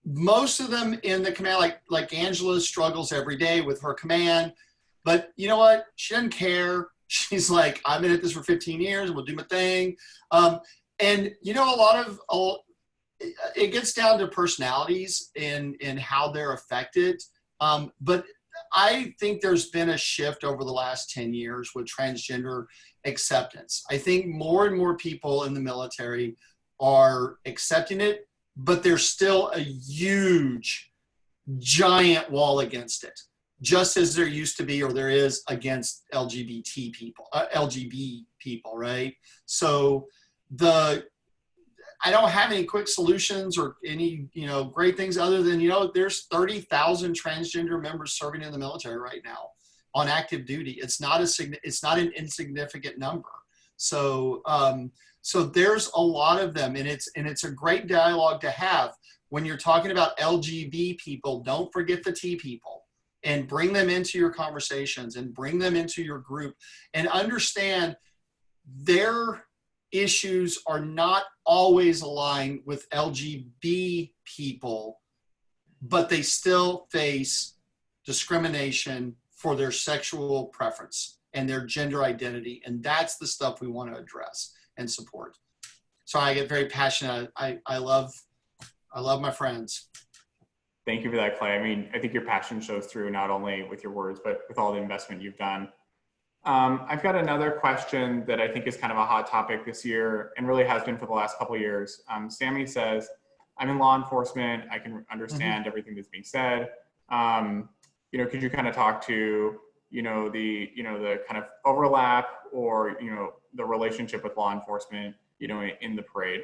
B: most of them in the command, like Angela struggles every day with her command, but you know what? She doesn't care. She's like, I've been at this for 15 years. We'll do my thing. And you know, it gets down to personalities and how they're affected. But I think there's been a shift over the last 10 years with transgender acceptance. I think more and more people in the military are accepting it, but there's still a huge, giant wall against it, just as there used to be, or there is against LGBT people, right? So I don't have any quick solutions or any, great things other than, there's 30,000 transgender members serving in the military right now on active duty. It's not an insignificant number. So, so there's a lot of them, and it's a great dialogue to have. When you're talking about LGBT people, don't forget the T people and bring them into your conversations and bring them into your group and understand their issues are not always aligned with LGBT people, but they still face discrimination for their sexual preference and their gender identity. And that's the stuff we want to address and support. So I get very passionate. I love my friends.
A: Thank you for that, Clay. I mean, I think your passion shows through not only with your words, but with all the investment you've done. I've got another question that I think is kind of a hot topic this year and really has been for the last couple of years. Sammy says, I'm in law enforcement. I can understand everything that's being said. Could you kind of talk to, the kind of overlap or, the relationship with law enforcement, in the parade?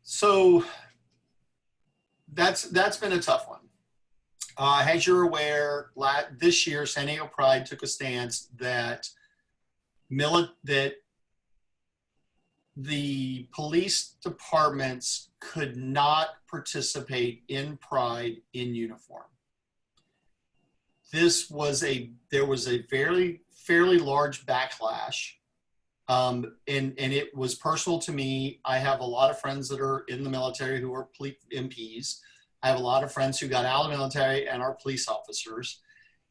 B: So that's been a tough one. As you're aware, this year, San Diego Pride took a stance that the police departments could not participate in Pride in uniform. There was a fairly large backlash, and it was personal to me. I have a lot of friends that are in the military who are MPs. I have a lot of friends who got out of the military and are police officers.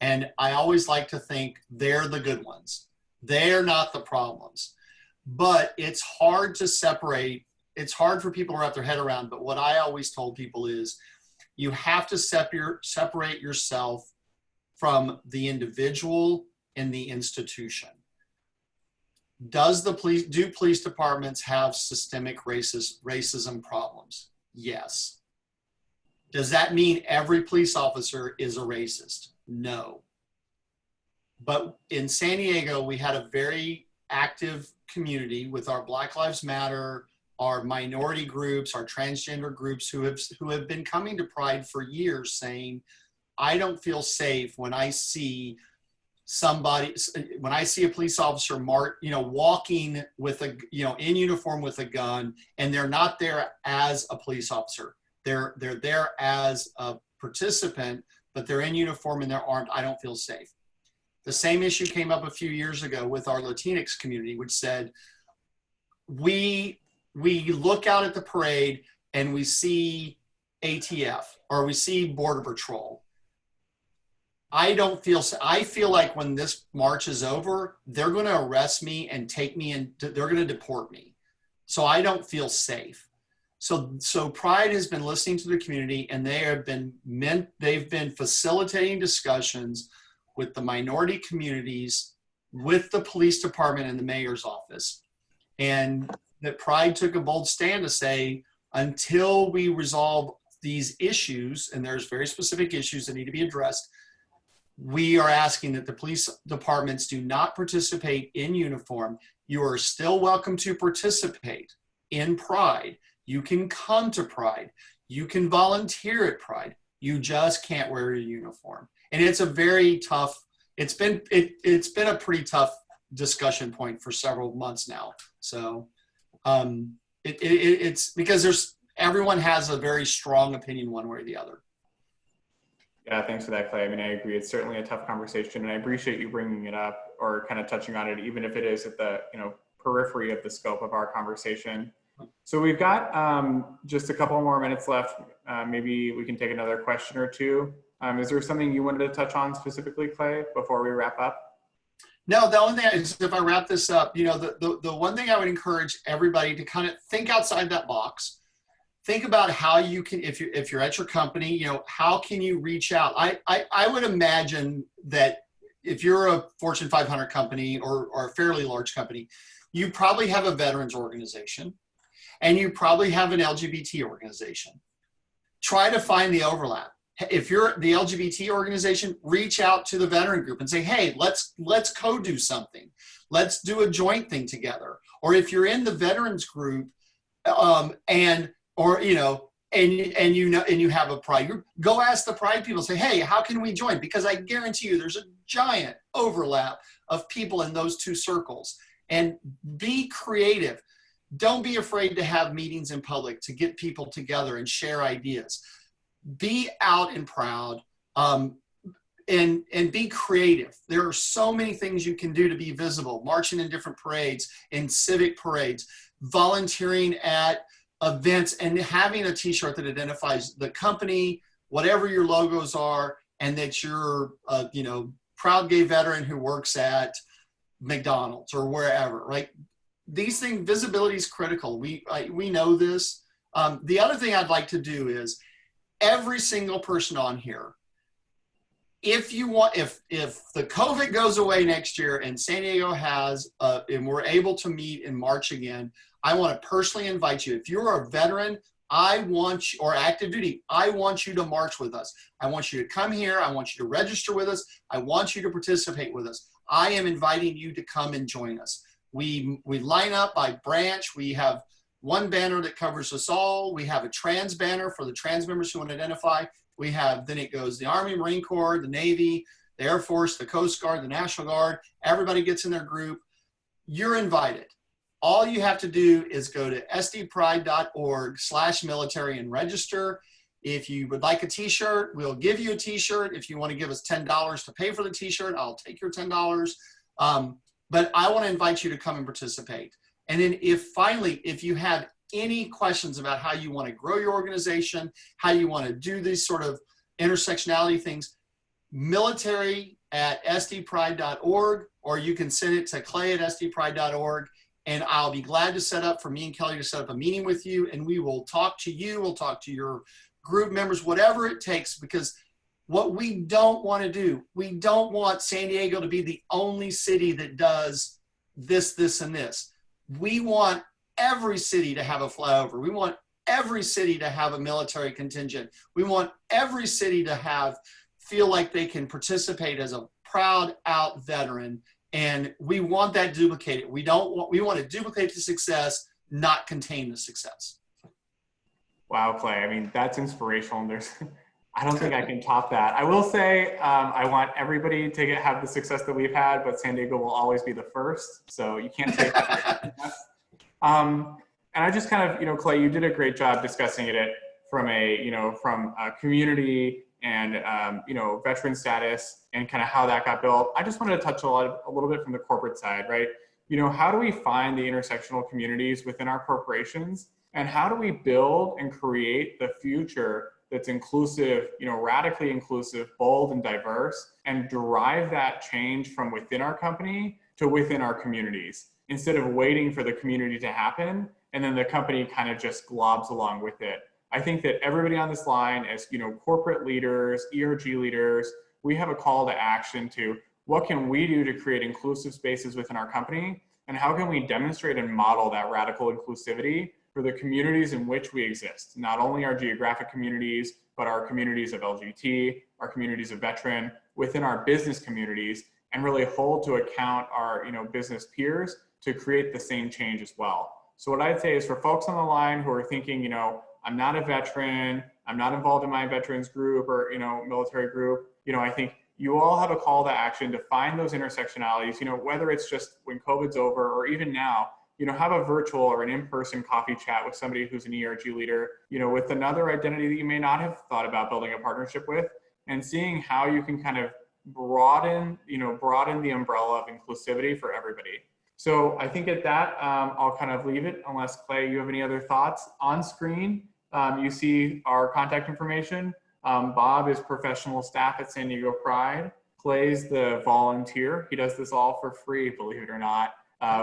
B: And I always like to think they're the good ones. They're not the problems. But it's hard to separate. It's hard for people to wrap their head around. But what I always told people is you have to separate yourself from the individual and the institution. Do police departments have systemic racism problems? Yes. Does that mean every police officer is a racist? No. But in San Diego, we had a very active community with our Black Lives Matter, our minority groups, our transgender groups who have been coming to Pride for years saying, I don't feel safe when I see a police officer walking with in uniform with a gun, and they're not there as a police officer. They're there as a participant, but they're in uniform and they're armed. I don't feel safe. The same issue came up a few years ago with our Latinx community, which said, we look out at the parade and we see ATF or we see Border Patrol. I feel like when this march is over, they're going to arrest me and take me and they're going to deport me. So I don't feel safe. So Pride has been listening to the community, and they've been facilitating discussions with the minority communities, with the police department and the mayor's office. And that Pride took a bold stand to say, until we resolve these issues, and there's very specific issues that need to be addressed, we are asking that the police departments do not participate in uniform. You are still welcome to participate in Pride. You can come to Pride. You can volunteer at Pride. You just can't wear a uniform. And it's a very tough, it's been a pretty tough discussion point for several months now. So it's because everyone has a very strong opinion one way or the other.
A: Yeah, thanks for that, Clay. I mean, I agree. It's certainly a tough conversation, and I appreciate you bringing it up or kind of touching on it, even if it is at the periphery of the scope of our conversation. So we've got just a couple more minutes left. Maybe we can take another question or two. Is there something you wanted to touch on specifically, Clay, before we wrap up?
B: No, the only thing is, if I wrap this up, the one thing I would encourage everybody to kind of think outside that box. Think about how you can, if you're at your company, how can you reach out? I would imagine that if you're a Fortune 500 company or a fairly large company, you probably have a veterans organization and you probably have an LGBT organization. Try to find the overlap. If you're the LGBT organization, reach out to the veteran group and say, hey, let's co-do something. Let's do a joint thing together. Or if you're in the veterans group and you have a Pride group, go ask the Pride people, say, hey, how can we join? Because I guarantee you there's a giant overlap of people in those two circles. And be creative. Don't be afraid to have meetings in public to get people together and share ideas. Be out and proud and be creative. There are so many things you can do to be visible, marching in different parades, in civic parades, volunteering at events, and having a t-shirt that identifies the company, whatever your logos are, and that you're a proud gay veteran who works at McDonald's or wherever, right? These things, visibility is critical. We know this. The other thing I'd like to do is every single person on here, if the COVID goes away next year and San Diego has, and we're able to meet and march again, I want to personally invite you. If you're a veteran, or active duty, I want you to march with us. I want you to come here. I want you to register with us. I want you to participate with us. I am inviting you to come and join us. We line up by branch. We have one banner that covers us all. We have a trans banner for the trans members who want to identify. Then it goes the Army, Marine Corps, the Navy, the Air Force, the Coast Guard, the National Guard. Everybody gets in their group. You're invited. All you have to do is go to sdpride.org/military and register. If you would like a t-shirt, we'll give you a t-shirt. If you want to give us $10 to pay for the t-shirt, I'll take your $10. But I want to invite you to come and participate. And then if you have any questions about how you want to grow your organization, how you want to do these sort of intersectionality things, military@sdpride.org, or you can send it to clay@sdpride.org. And I'll be glad to for me and Kelly to set up a meeting with you, and we will talk to you. We'll talk to your group members, whatever it takes, because what we don't want to do, we don't want San Diego to be the only city that does this, this, and this. We want every city to have a flyover. We want every city to have a military contingent. We want every city to feel like they can participate as a proud out veteran. And we want that duplicated. We want to duplicate the success, not contain the success.
A: Wow, Clay. I mean, that's inspirational. I don't think I can top that. I will say I want everybody to have the success that we've had, but San Diego will always be the first. So you can't take that. And I just kind of, Clay, you did a great job discussing it from a community and, veteran status and kind of how that got built. I just wanted to touch a little bit from the corporate side, right? How do we find the intersectional communities within our corporations, and how do we build and create the future that's inclusive, radically inclusive, bold, and diverse, and drive that change from within our company to within our communities, instead of waiting for the community to happen and then the company kind of just globs along with it. I think that everybody on this line, as corporate leaders, ERG leaders, we have a call to action to what can we do to create inclusive spaces within our company, and how can we demonstrate and model that radical inclusivity for the communities in which we exist, not only our geographic communities, but our communities of LGBT, our communities of veteran, within our business communities, and really hold to account our business peers to create the same change as well. So what I'd say is for folks on the line who are thinking, you know, I'm not a veteran, I'm not involved in my veterans group or, you know, military group, you know, I think you all have a call to action to find those intersectionalities, you know, whether it's just when COVID's over or even now, you know, have a virtual or an in-person coffee chat with somebody who's an ERG leader, you know, with another identity that you may not have thought about building a partnership with, and seeing how you can kind of broaden the umbrella of inclusivity for everybody. So I think at that, I'll kind of leave it unless Clay, you have any other thoughts. On screen, you see our contact information. Bob is professional staff at San Diego Pride. Clay's the volunteer. He does this all for free, believe it or not,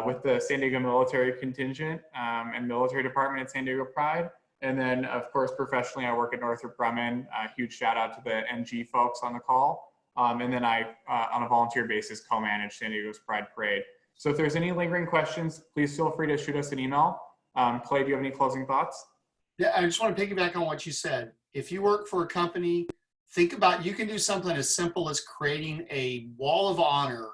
A: with the San Diego Military Contingent and Military Department at San Diego Pride. And then, of course, professionally, I work at Northrop Grumman. Huge shout out to the NG folks on the call. And then I, on a volunteer basis, co-manage San Diego's Pride Parade. So if there's any lingering questions, please feel free to shoot us an email. Clay, do you have any closing thoughts?
B: Yeah, I just want to piggyback on what you said. If you work for a company, think about, you can do something as simple as creating a wall of honor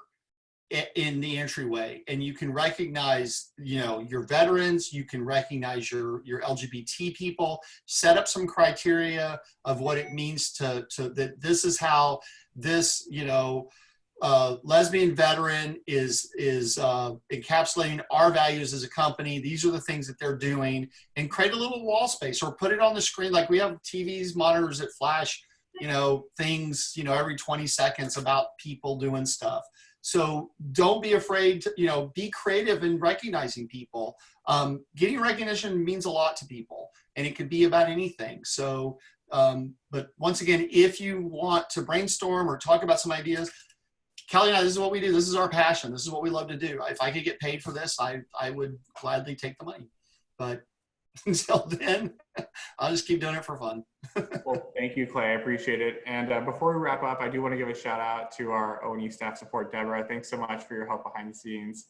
B: in the entryway, and you can recognize, you know, your veterans, you can recognize your LGBT people, set up some criteria of what it means to that this is how this, you know, lesbian veteran is encapsulating our values as a company. These are the things that they're doing, and create a little wall space or put it on the screen. Like we have TVs, monitors that flash, you know, things, you know, every 20 seconds about people doing stuff. So don't be afraid to, you know, be creative in recognizing people. Getting recognition means a lot to people, and it could be about anything. So, but once again, if you want to brainstorm or talk about some ideas, Kelly and I, this is what we do. This is our passion. This is what we love to do. If I could get paid for this, I would gladly take the money. But until then, I'll just keep doing it for fun.
A: Well, thank you, Clay. I appreciate it. And before we wrap up, I do want to give a shout out to our O&E staff support, Deborah. Thanks so much for your help behind the scenes.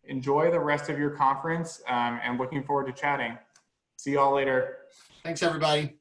A: Enjoy the rest of your conference and looking forward to chatting. See you all later.
B: Thanks, everybody.